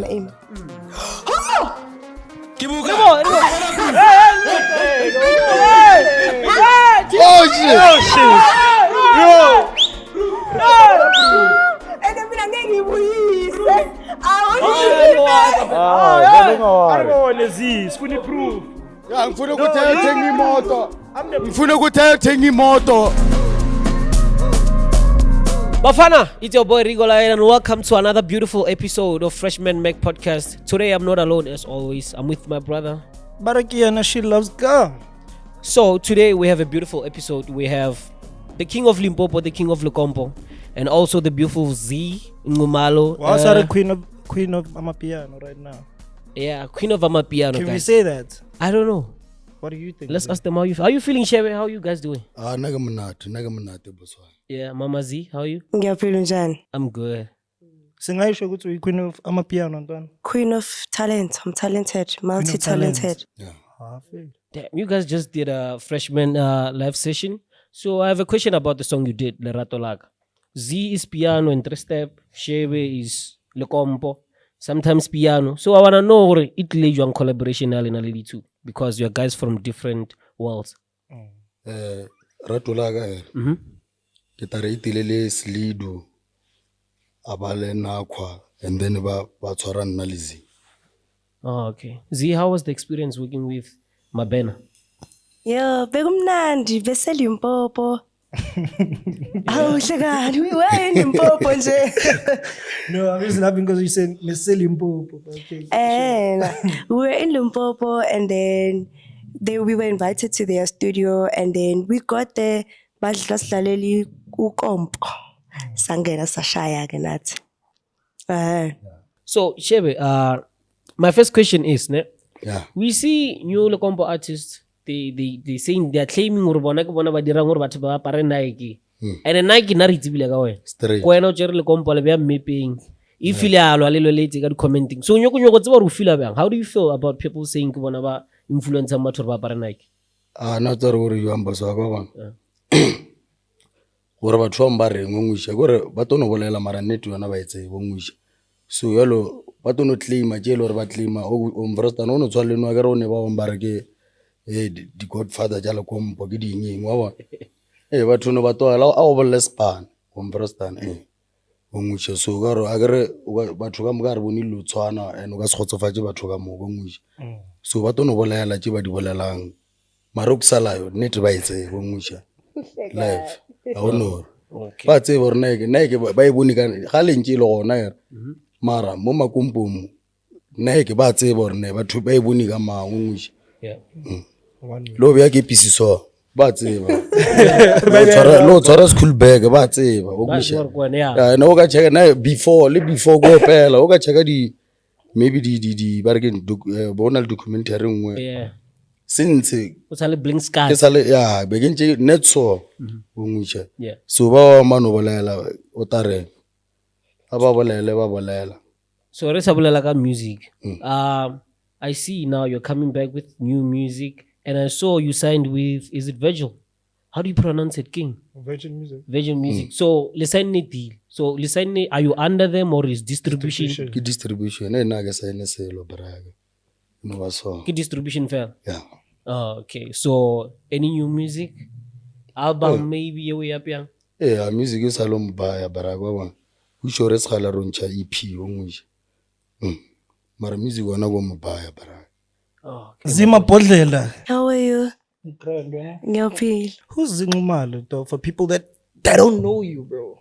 aim. Oh shit! And then mina ngeke ngibuyise. Aribone Z, sifuna iproof. Ya ngifuna ukuthi ayothenga imoto. Ngifuna ukuthi ayothenga imoto. Bafana, it's your boy Rigola and welcome to another beautiful episode of Freshman Mac Podcast. Today I'm not alone as always. I'm with my brother. Barakiana, she loves girl. So today we have a beautiful episode. We have the King of Limpopo, the King of Lukompo, and also the beautiful Z Ngumalo. Wow, sorry, queen of Amapiano right now. Yeah, Queen of Amapiano. Can we guys. say that? I don't know. What do you think? Let's ask them how you feeling, Shebe? How you guys doing? Naga mnati boswa. Yeah, Mama Z, how are you? Ngiyaphila njani? I'm good. Singayisho ukuthi uyi queen of Amapiano ntwana. Queen of talent. I'm talented, multi-talented. Yeah. Damn, you guys just did a freshman live session. So I have a question about the song you did, Lerato Laga. Z is piano and three-step. Shebe is Lukompo. Sometimes piano. So I want to know what it leads you on collaboration in Lady too, because you're guys from different worlds. Ratulaga. Ke tare itilele slido abale nakwa and then ba tshwara nna lezi. Oh, okay. Z, how was the experience working with Mabena? Yo, bekumnandi bese Limpopo. Awu hlekani we Limpopo nje. No, I'm just laughing because you said Miss Limpopo. Okay. We were in Limpopo and then we were invited to their studio and then we got there badlalaleli ukompo. Sangena sashaya ke nathi. So, Shebe, my first question is, Yeah. we see new Lukompo artists, they saying they're claiming gore bona ke bona ba dirang gore batho ba apare Nike. And then Nike na re tsebile ka wena. Straight. Ko wena o tsere Lukompo le bya mmepeng. E feel ya lo le letse ka commenting. So nyoko tseba re o feel bang. How do you feel about people saying ke bona ba influencer batho ba apare Nike? Na tsare gore yo ambaswa ka bang. Gore batho ba mbare ngongwisha gore ba tono bolela mara net yona ba etse ngongwisha. So yalo ba tono claim je le gore ba claim o mvrasta no tswa le no ga rone ba mbare ke di Godfather jalo kompo ke dingeng wa bona. Batho no ba tola a o bolle span o mvrasta ngongwisha so ga ro agere batho ka mo ga re bone lo tshwana and o ka se khotsofatse batho ka mo ngongwisha. So ba tono bolela je ba di bolelang mara o kusala yo net ba etse ngongwisha live. I don't know. Okay. Ba tse bore Nike ba e bone ka ga lentse le gona ere mara mo makumpong Nike ba tse bore batho ba e bone ka mangwe Yeah. lo bya ke pisiso ba tse ba lo tsara school bag ba tse ba o Sure, kusha yeah. no ka check na before go pela o ka check di maybe di ba re ke bona documentary ngwe Yeah. since O tsale Blink Sky. ke sale ya be ke ntse net so o ngwisha. Yeah. So ba mano bolela o tare aba bolela So re sa bolela ka music. I see now you're coming back with new music and I saw you signed with, is it Virgil? How do you pronounce it, King? Virgin Music. Virgin Music. So listen deal. So listen, are you under them or is distribution? ke distribution na ga sa ene selo braga no ba so Ke distribution fair. yeah. Oh, okay. So any new music? Album maybe way up young. Music is alom ba ya braga ba u shore se gala roncha EP o ngwisha mara music ona go mo ba ya braga. Oh, Zima Podlela. How are you? Ngiyaphila. Who's Zingumalo though? For people that don't know you, bro.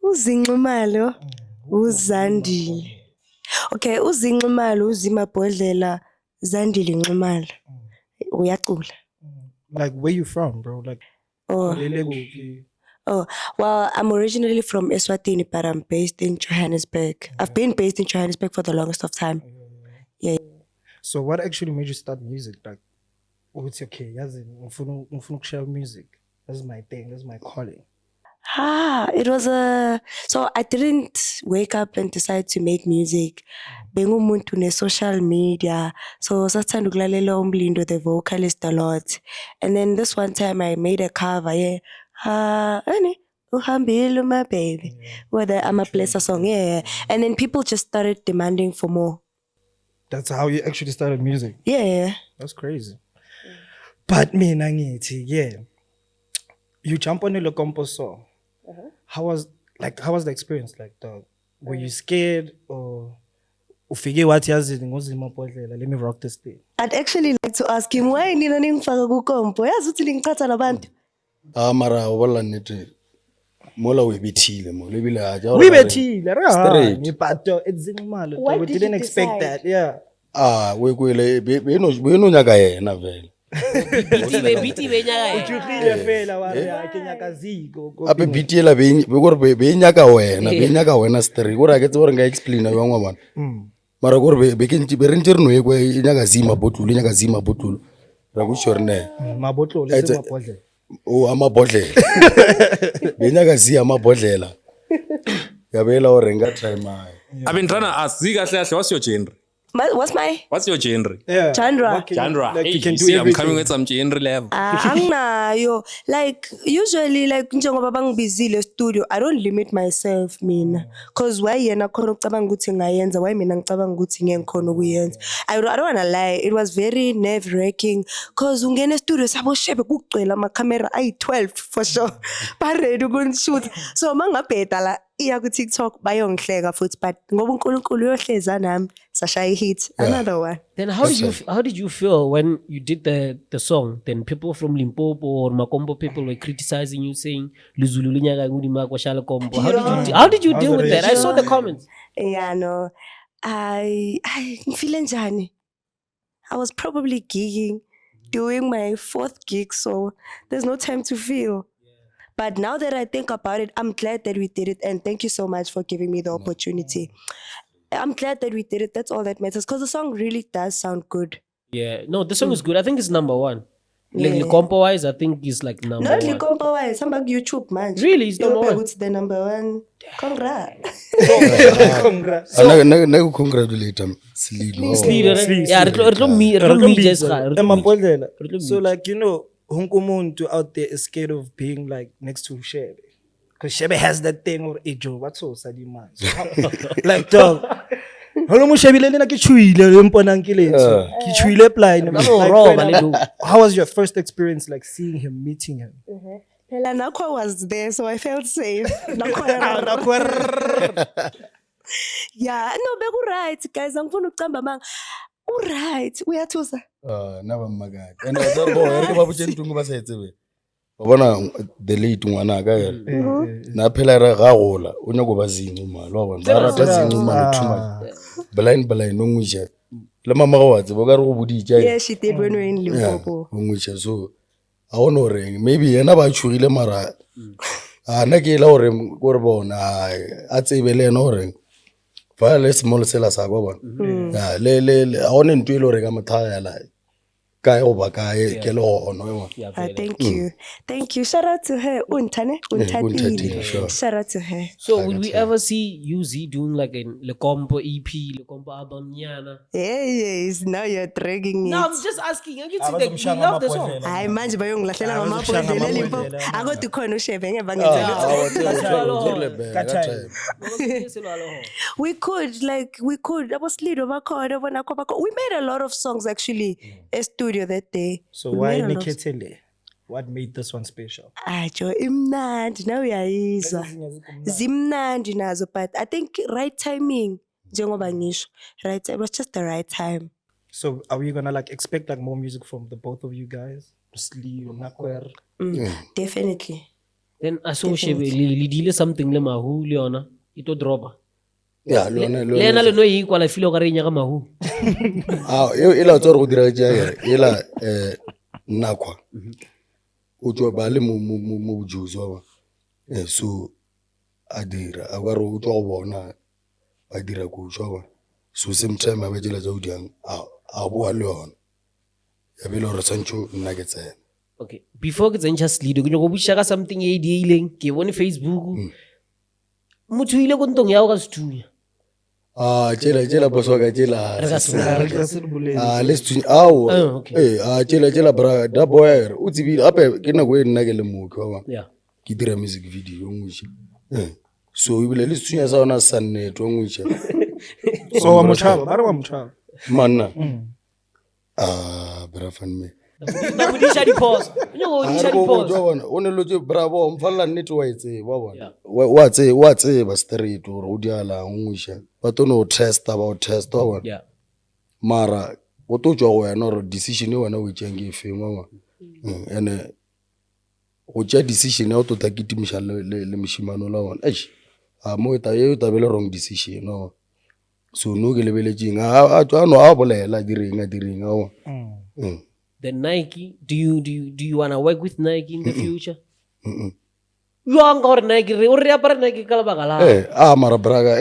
Uzinxumalo uZandile. Okay, uzinxumalo uzimabhodlela Zandile Nxumalo. Uyacula. Like where you from, bro? Like Oh. Oh, well, I'm originally from Eswatini, but I'm based in Johannesburg. I've been based in Johannesburg for the longest of time. Yeah. So what actually made you start music? Like, oh, it's okay. Ngifuna share music. That's my thing. That's my calling. It was so I didn't wake up and decide to make music. Bengumuntu ne social media. So sathanda ukulalela uMlindo the vocalist a lot. And then this one time I made a cover, Uhambile my baby. With the I'm a Blesser song, yeah. And then people just started demanding for more. That's how you actually started music. Yeah. That's crazy. But me, Nangiti, yeah. You jump on the Locompo song. How was the experience? Like, were you scared or ufike wathi yazi ngozima podlela, let me rock this thing? I'd actually like to ask him why nina ningifaka kukompo. Yazi uthi ningichatha nabantu. Mara o bolla nnete mola o ebethile mo le bile a ja We bethile, straight. but it's in Malo. Why We did didn't you expect decide? that. Yeah. we kwele be no nyaka yena vele Biti benyaka. Uchukile fela wari kenyakaziko. ape bitiela be gore be nyaka wena straight gore a ke tse gore nga explain a bangwa bana mara gore be ke ntse be re ntse re no ye kwa nyaka zima botolo ra go sure ne Mabotlo le mapodlela. o amabhodlela benyaka zia amabhodlela yabela gore nga time ayo I've been trying to ask Zika Slash, what's your genre? What's your genre? Yeah. Genre? What can you- Genre. Like Hey, you can you do see, I'm everything. coming with some genre level. Anginayo. Like usually like njengoba bangibizile studio, I don't limit myself mina. Cause why yena khona ucabanga ukuthi ngayenza, why mina ngicabanga ukuthi ngeke ngikhona ukuyenza. I don't wanna lie, it was very nerve-wracking cause ungena studio sabo shebe kugcwele ama camera ayi12 for sure. Ba ready ukushoot. So mangabheda la iya ku TikTok bayongihleka futhi but ngoba uNkulunkulu uyohleza nami sashaya hit another one. Then how did you feel when you did the song? Then people from Limpopo or Makombo people were criticizing you, saying Luzulu linyaka ngudima kwa shala kombo. How did you deal with that? I saw the comments. Yeah, no. I feel njani. I was probably gigging, doing my 4th gig, so there's no time to feel. But now that I think about it, I'm glad that we did it, and thank you so much for giving me the opportunity. I'm glad that we did it. That's all that matters, because the song really does sound good. Yeah, no, the song is good. I think it's number one. Like Yeah. compo wise, I think it's like number Not one. Likompo wise, some back YouTube, man. Really? It's number one? It's the number one. Congrats. Congrats. na go congratulate am Slido Yeah, re tlo me just Mapodlela. Re So like, you know, Hunkumuntu out there is scared of being like next to Shebe. Because Shebe has that thing or Ejo, what's all Sadi man. So like dog. Holo mo shebile nna ke chuile le mpona nkile. Ke chuile plan. How was your first experience like seeing him, meeting him? Hela Nakwa was there, so I felt safe. Yeah, no, beku right, guys. Angifuna ukucamba manga. Right, uyathusa. naba magadi and azarbo re ba botse ntungu ba sa etsebe ba bona the late ngwana ka yena na phela re ga gola o nya go ba zingu malo wa bona ba rata zingu malo tuma blind no ngwisha le mama ga watse bo ka re go boditse Yeah, she did when we were in Limpopo. ngwisha so a ono re maybe yena ba tshugile mara na ke la gore go re bona a tsebele ena gore fa le small sela sa go bona ya le a one ntwe le re ka mothaya la kae go ba kae ke le gono Thank you. Shout out to her. Unthatile. sure. Shout out to her. So will we ever see UZ doing like a Le Compo EP, Le Compo album nyana? Yes, now you're dragging it. No, I'm just asking. You love the song. Hayi manje bayongilahlela ngamabhodlela eLimpopo. Akodwa khona uShebe ngebangenza We could. Aboslido bakhona bona khona. We made a lot of songs actually at studio that day. So We why made a lot of- Niketele? What made this one special? Ajo imnandi now uyayizwa. Zimnandi nazo but I think right timing njengoba ngisho. Right, it was just the right time. So are we gonna like expect like more music from the both of you guys? Sli, Nakwer. Definitely. Then I saw Shebe le dile something le Mahu le yona. Ito dropa. ya Le ena le no e kwa la filo ka re nya ka Mahu. e la tsore go dira tjea e la nakwa o tswa ba le mo bojuzo ba so a dira a ka re o tswa go bona ba dira go tswa ba so same time ba jela tsa o diang a boa le yona ya bele re santšho nna ke tsena Okay. Before ke tsentšha Slido, ke nyako botšiša ka something e diileng, ke bone Facebook. Motho ile ko ntong ya go ka sethunya. tjela boso ka tjela Re ka se bolela. le sethunya ao Okay. tjela bra da boy o tsebile gape ke nako e nna ke le moki wa Yeah. ke dira music video o ngwisha so ebile le sethunya sa ona Sunnet o ngwisha So wa motšhaba ba re wa motšhaba manna brafan me Nakudisha diphoso. Unyokudisha diphoso. o ne lotse bravo o mfalla nnete wa etse wa bona wa tseba straight gore o diala o ngwisha ba tono o testa wa bona Yeah. mara o to tswa go wena gore decision e wena o etseng ke efeng mama ene go tšea decision ya o tota kitimiša le mošimano la bona mo e tabele wrong decision no so no ke lebeletseng a bolela a direng a The Nike, do you want to work with Nike in the future? You want to Nike? O re apara Nike ka lebaka la. mara braga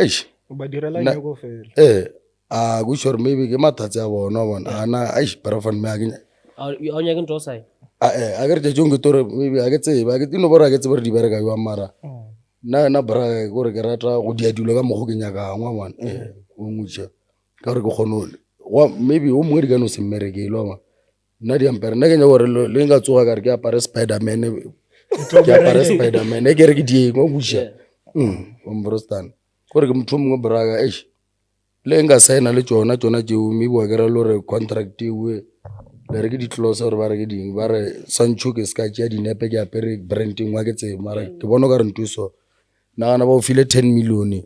o ba direla nyako fela go sure maybe ke mathatsi a bona ana brafan me O nyaka ntho sai. a ke re tšong ke tore maybe a ke tseba a ke tino bora a ke tseba re di bereka yo mara na braga gore ke rata go dia dilo ka mogo ke nyakang wa bona o ngutša ka gore ke kgone maybe o mongwe di ka no se mmereke lo ma nna di ampere nna ke nya gore le nka tsoga ka re ke apare Spider-Man e ke re ke dieng o ngutša ombrostan gore ke motho mongwe braga le nka signa le tsona tšeo maybe wa kera le gore contract ewe le re ke di-close gore ba re ke ding ba re Sancho ke ska tšea dinepe ke apere branding wa ke tsebe mara ke bona o ka re ntuso nagana ba o file 10 million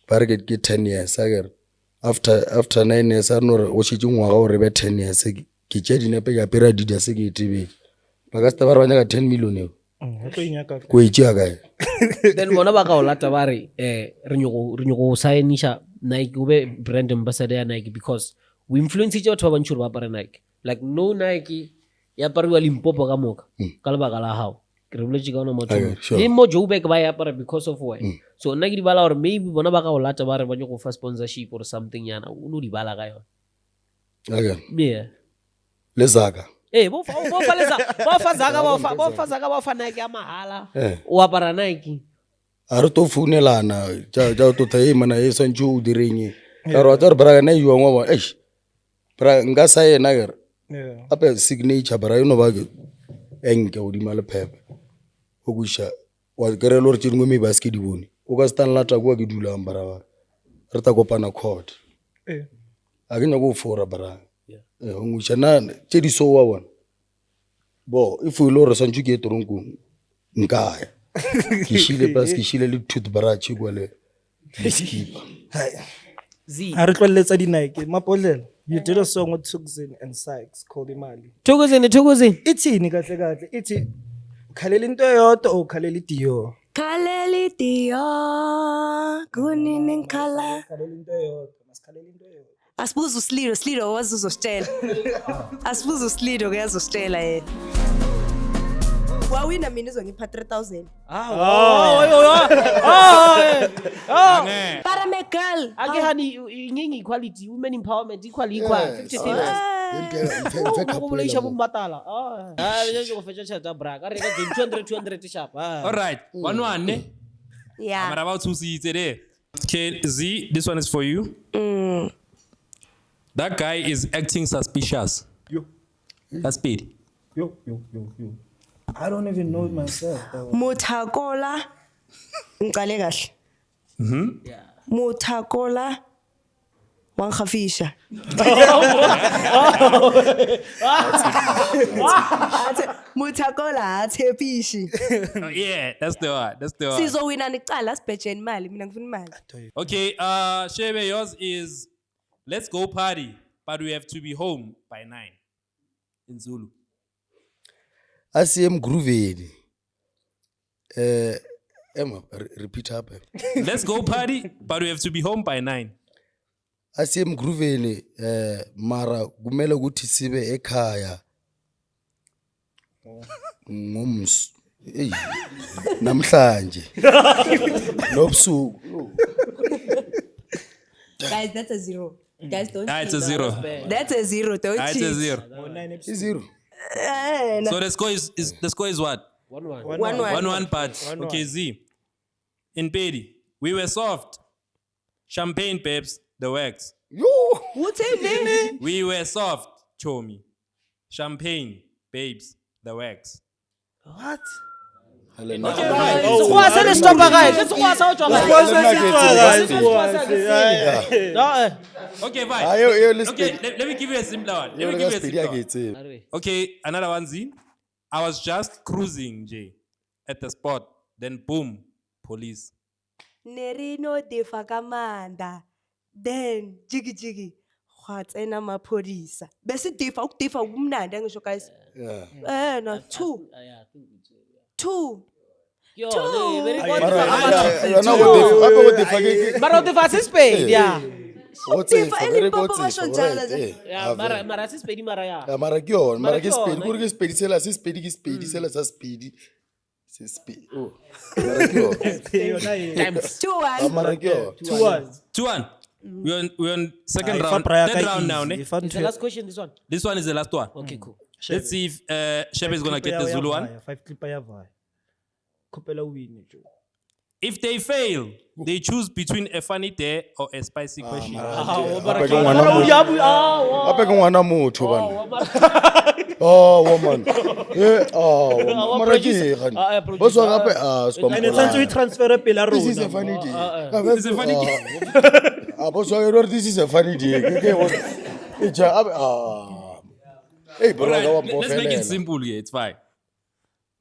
ba re ke 10 years a kere after 9 years a re no re o šetse ngwaga gore be 10 years ke tšea dinepe ke apere Adidas ke e tebele ba ka seta ba re ba nyaka 10 million eo ko e tšea kae Then bona ba ka o lata ba re re nyoko signisha Nike o be brand ambassador ya Nike because we influence batho ba bantši gore ba apare Nike. Like no Nike ya apariwa Limpopo ka moka ka lebaka la hao ke re boletše ka ona motho le mo Joburg ba ya apara because of why so nna ke di bala gore maybe bona ba ka o lata ba re ba nyoko fa sponsorship or something yana o no di bala ka yona yeah le Zaka bo fa Nike ya mahala o apara Nike a re to founelana ja to tha mana e Sancho o direng ka re wa tsa re braga na yo ngwa ba bra nka sa yena ke ape signature bra no ba ke enke o di male pepe o gusha wa kere lo re tšengwe me basket di bone o ka stand lata kwa ke dulang bra re ta kopana court a ke nya go fora bra o ngusha na tše di so wa bona bo if o lo re Sancho ke tronkong nkaya ke shile le toothbrush kwa le skipper a re tloleletsa di-Nike mapodlela you did a song with Tuxin and Sykes called Imali Thokozini ithini kahle kahle ithi khalela into eyodwa o khalela idiyo Khaleli Dio, kunini nkhala. khalela into eyodwa masikhalela into eyodwa Asibuze uSlido wazi uzositshela. Asibuze uSlido ke yazositshela yena. Wawina mina izongipha 3000. Para me girl. ake hani ingingi equality women empowerment equal 50-50 go boleisha bo mbatala le go fetša tšhelete bra ka re ka 200 sharp All right. One. Yeah. But about to see it there. Okay, Z, this one is for you. That guy is acting suspicious. Yo. That's speed. Yo. I don't even know it myself. Muthakola. Ngiqale kahle. Muthakola wangafisha. Muthakola athepishi. Yeah, that's the one. Sizowina nicala sibhejeni imali mina ngifuna imali. Okay, Shebe, yours is let's go party, but we have to be home by 9 in Zulu. ACM Grooveni Emma repeat up Let's go party, but we have to be home by 9. ACM Grooveni mara kumele ukuthi sibe ekhaya namhlanje nobusuku Guys, that's a zero. Guys, don't. It's a 0. That's a zero. Don't It's a cheat. 0. zero So the score is what? 1-1 1-1 but okay, Z. In Pedi, we were soft. Champagne babes, the wax. What's in there? We were soft, Chomi. Champagne babes, the wax. What? Okay, So fine. what's the stop guys? So what's our job? Okay, fine. Okay, let me give you a simpler one. Let me give you a simpler one. Okay, another one, Z. I was just cruising, Jay, at the spot. Then boom, police. Nerino defa kamanda. Then jiggy jiggy. What ena maphodisa. Bese defa ukudefa kumnandi ngisho guys. Yeah. No, two. Yo, Two. very Mara, good. yona go defa ke Mara the fast spade, yeah. Defa elipopo basho njalo nje. Yeah, mara si spade mara ya. ya mara ke yona mara ke Mara ke spedi gore ke spedi sela se spedi ke spedi sela sa spedi se spedi oh mara ke yona 2-1. mara ke yona 2-1. 2-1. We're on second Ah, round. Ifa Third Prayaka round now, easy. ne? Ifa Is the last question this one? This one is the last one. Okay, cool. Let's see if Shebe is gonna get the Zulu one. 5 clipper ya vaya. Kopela win jo. If they fail, they choose between a funny day or a spicy question. ape ke ngwana motho bana oh woman mara ke gane bo so gape And it's time to transfer pela this is a rona. funny day It's a funny day. bo so gore this is a funny day ke bona e ja ape hey bro Alright, ga wa let's make it mpofelela simple here. It's fine.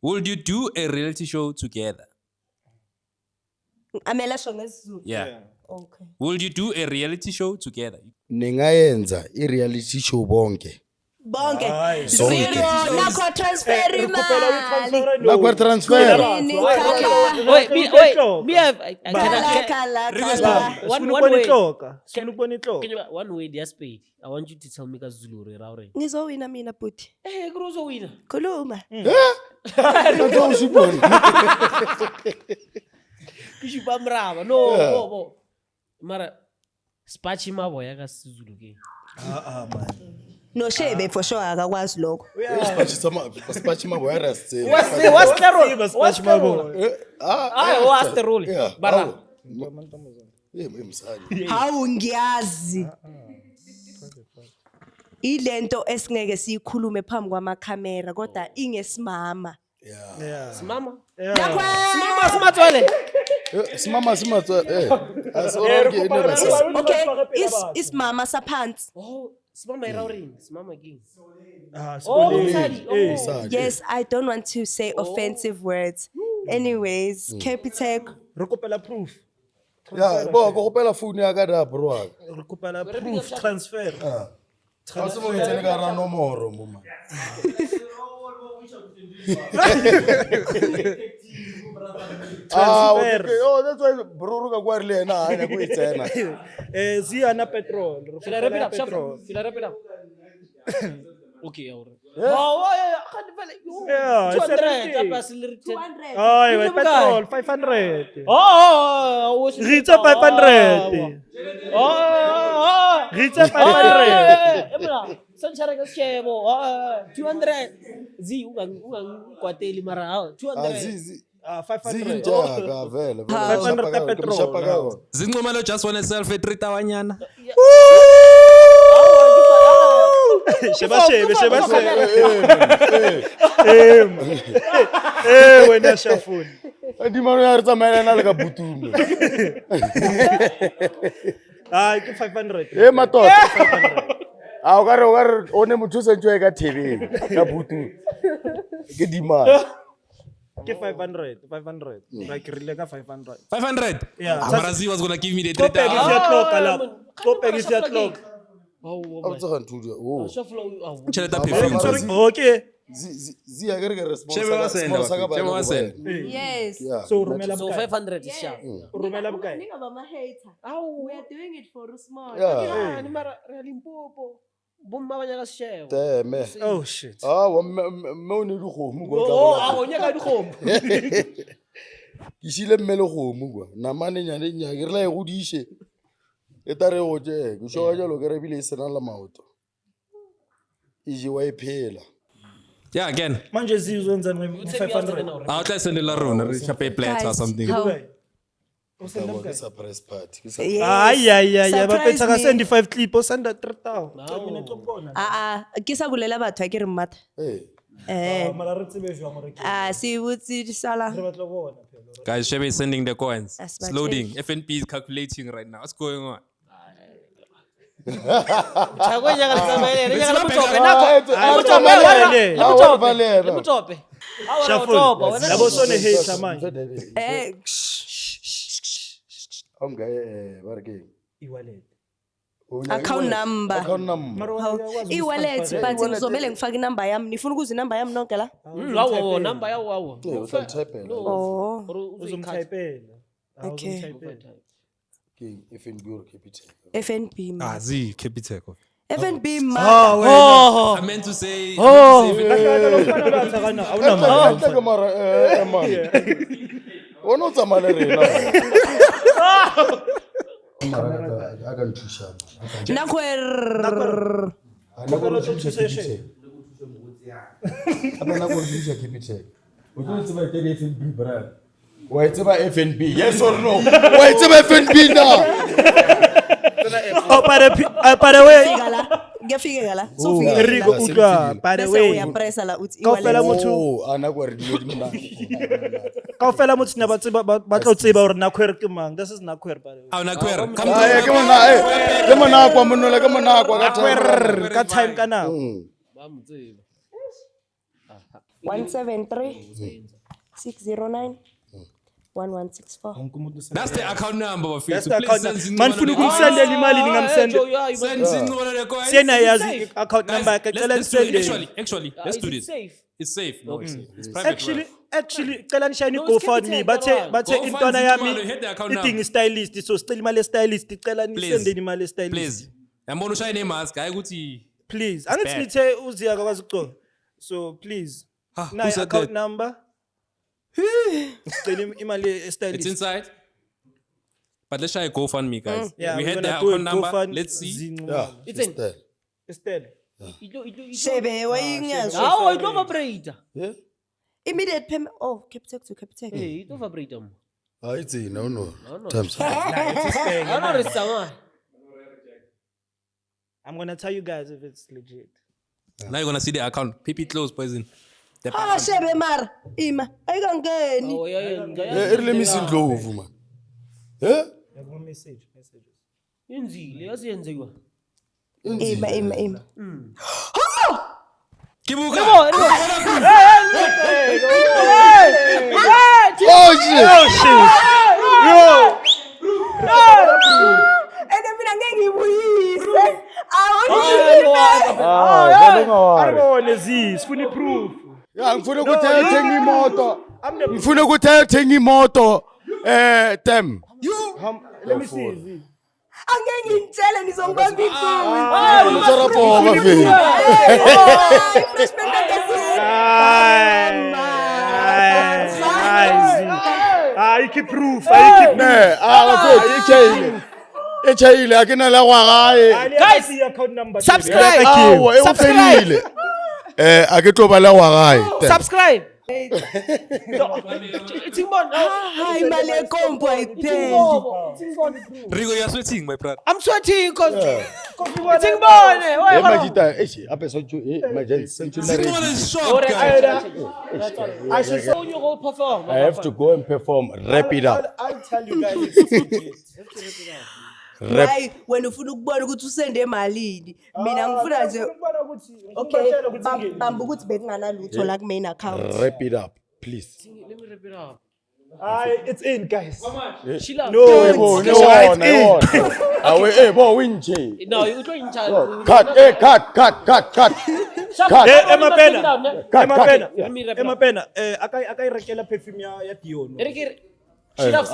Would you do a reality show together? Amela sho ngesizulu. Yeah. Okay. Would you do a reality show together? ningayenza i reality show bonke Bonke. Zonke. Zero nakho transfer imali. la kwa transfer Nini kala. Wait, me have Kala. one One way. itloka. Sifuna ukubona itloka. Can you one way their spade? I want you to tell me Zulu re ra re. Ngizowina mina buti. Eh, Grozo winner. Khuluma. Nto usibona Kishipa mraba. No. Mara spachi maboya ka Zulu ke. Man. No Shebe for sure akakwazi lokho. spachi mabo ya rase What's the role? What's the role? What's the role? Bara. emsali Hawu ngiyazi. Ilento esingeke siyikhulume phambi kwamakhamera kodwa ingesimama. Yeah. Mama. Nakwa. Mama simatswele. simama simatswa asoronke ine Okay, is mama saphansi. Oh, simama era ring. Simama king. Ah, Oh, sibone. Msadi. Yes, I don't want to say offensive words. Anyways, Capitec. Re kopela proof. ya bo go gopela phone ya ka da bro wa Re kopela proof transfer. ga se mo tsene ka ra nomoro mo ma okay oh that's why bro ka kwa rile na anya go itsena Ziana petrol. Re Should I wrap it kopela up? Shuffle. petrol. Should I wrap it up? Okay, all right. Oh, yeah. Can't feel it. Yeah, 200. 70. Apa accelerate? Ay, Ilum petrol 500. Oh, Rita 500. Rita 500. Sanchara ka skebo. 200. Z ungang kwateli mara. 200. zizi 500. zinjaka vele 500 ka petrol. Zinqumelo just want self a 3,000. Sheba. Wena shafuni. di mano ya re tsamaela le ka butungu Ah, ke 500. matota o ka re o ne motho sentse ka TV ka butu ke di mano Ke 500. Like rile ka 500. 500? Yeah. Amarazi was gonna give me the Go back 3,000. if you clock ala. Go back if you clock. Oh, a botsa ntudi oh shuffle. Tšhelete ya perfume. Okay. zi ya ke re Shebe wa senda, Shebe wa senda. Yes. So rumela So bukai. 500 is sharp. Rumela bukai. hater. We are doing it for small. yeah Ni mara Limpopo. Bomba banya ka shebo. teme Oh shit. wa me o ne di gomu go Oh, tla a gonya ka dikgomo. ke shile mmele gomu kwa namane nyane nya ke re la e godishe e tare go je ke showa jalo ke re bile sena la maoto iji wa iphela Yeah, again. Manje zizwenza 500. I'll try send la rona re chape plate or something. ke surprise party ke Ay, Surprise bapetsa ka me. send 5 clip o send 3,000. Mina tlo bona. Ke sa bolela batho a ke re mmata. hey Mara re tsebe jwang hore ke se botse sala. re batla go bona phela. Guys, Shebe is sending the coins. That's It's my loading. FNP is calculating right now. What's going on? Thako e nyaka le tsamaele, re nyaka le motope, Ah, nako. le Motope. Shaful. Yabo so ne hate manje. E-wallet. Account number. Account number. E-wallet but ngizomele ngifake inamba yami. Nifuna ukuza inamba yami nonke la? Lawo, number yawo wawo. Oh. Uzomtypela. Okay. Okay, FNB or Capitec. FNB man. Z, Capitec. FNB man. I meant to say. Take mara man. Ono tsamale rena. Mara aga nthusha. Nakwer. Ana go nthusha Capitec. Abana go nthusha Capitec. O tlo tseba ke FNB brand. Wa tseba FNB? Yes or no? Wa tseba FNB na? Oh, by the way, Ngiyafika la. Oh, Rico utlwa, by the Bese way. uyapressa la uthi Kaofela e-wallet. motho Oh, ana go re dilo di mona. kaofela motho ne ba tseba ba tlo tseba hore Nakwer ke mang. This is Nakwer by the way. Oh, Nakwer. Come Ah, ke mona kwa monole ke mona kwa ka Nakwer ka time ka nako. 173 609 1164. That's the account number of That's Facebook. the account Please number. Man funa ukumsendela imali ningamsendela. Send Zinqola the coins. Siyena yazi safe. account number yakhe cela Let's do it. nisendele. Actually, let's do Is it this. safe? It's safe. No, it's safe. It's private. Actually cela nishayini No, GoFundMe it's Capitec, bathe Go intwana fund yami Zinqola, hit the account idinga stylist so sicela imali stylist cela Please. nisendele imali stylist. Please. Yambona ushaya nemask hayi ukuthi Please. Angithi nithe uziya akwazi ukuqoqa. So please. who Na said account that? number. Cela imali It's stylist. inside. But let's try a GoFundMe, guys. Yeah, we we're had the gonna do account number. GoFund Let's see. Zinqola. Yeah. It's in. Estelle. Shebe wayinyazo. Hawo, it vibrate. Yeah. Immediate payment. Oh, Capitec to Capitec. Hey, it vibrate. Ah, it's no. Times. I know it's someone. I'm gonna tell you guys if it's legit. Now you're gonna see the account. PP close, poison. The Ah, Shebe mara. Ima. Ayikangeni. Oh, Early missing glove man. Eh? One messages. Inzile, yasiyenziwa. Ima. Kibuka. Oh shit. Ene mina ngeke ngibuyise. Aribone zi, sifuna proof. Ya ngifuna ukuthi ayothenga imoto. Ngifuna ukuthi ayothenga imoto. Tem. Let me see zi. Angeke ngitshele nizongibamba iqhubu. Ngizora boba vele. Freshman magazine. I keep proof. Mfowethu echayile akina la kwa gae. Guys, account number. Subscribe. Awu ufelile. Ake tloba la kwa gae. Subscribe. It's in one. Hayi imali yekompo ayipheli. Rigo, you're sweating, my brother. I'm sweating because it's in one. Majita, ape so emergency. Zinqola is shocked, guys. I should So you go perform. I have to go and perform. Wrap it up. I'll tell you guys if it's legit. Hayi wena ufuna ukubona ukuthi usende emalini. Mina ngifuna nje okay bamba ukuthi bekunganalutho la ku main account. Wrap it up, please. Let me wrap it up. It's in, guys. Chill out. No, awe bo winche. No, you're going to Cut. Emma Pena. Let me wrap it Emma up. Pena. Akai rekela perfume ya Dion. Chill out.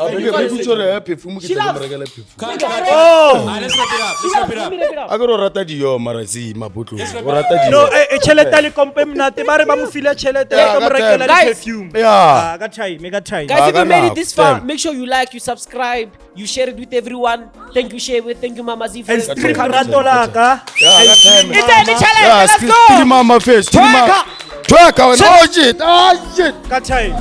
Perfume ke tla morekela perfume. Cut. Let's wrap it up. Let's wrap it Let up. me wrap it up. Agoro rata dio mara si mabutlo. O rata No, dio. chelete ali kompe mnate bare ba mo file chelete Yeah, ka mo rekela guys. perfume. Yeah. Ka time. Guys, if you Agana, made it this far, damn. make sure you like, you subscribe, you share it with everyone. Thank you, Shewe. Thank you, Mama Z. For And the- stream rato la ka. It's in the challenge. Yeah, Let's stream go. mama face. Twerk. Oh shit. Ka time.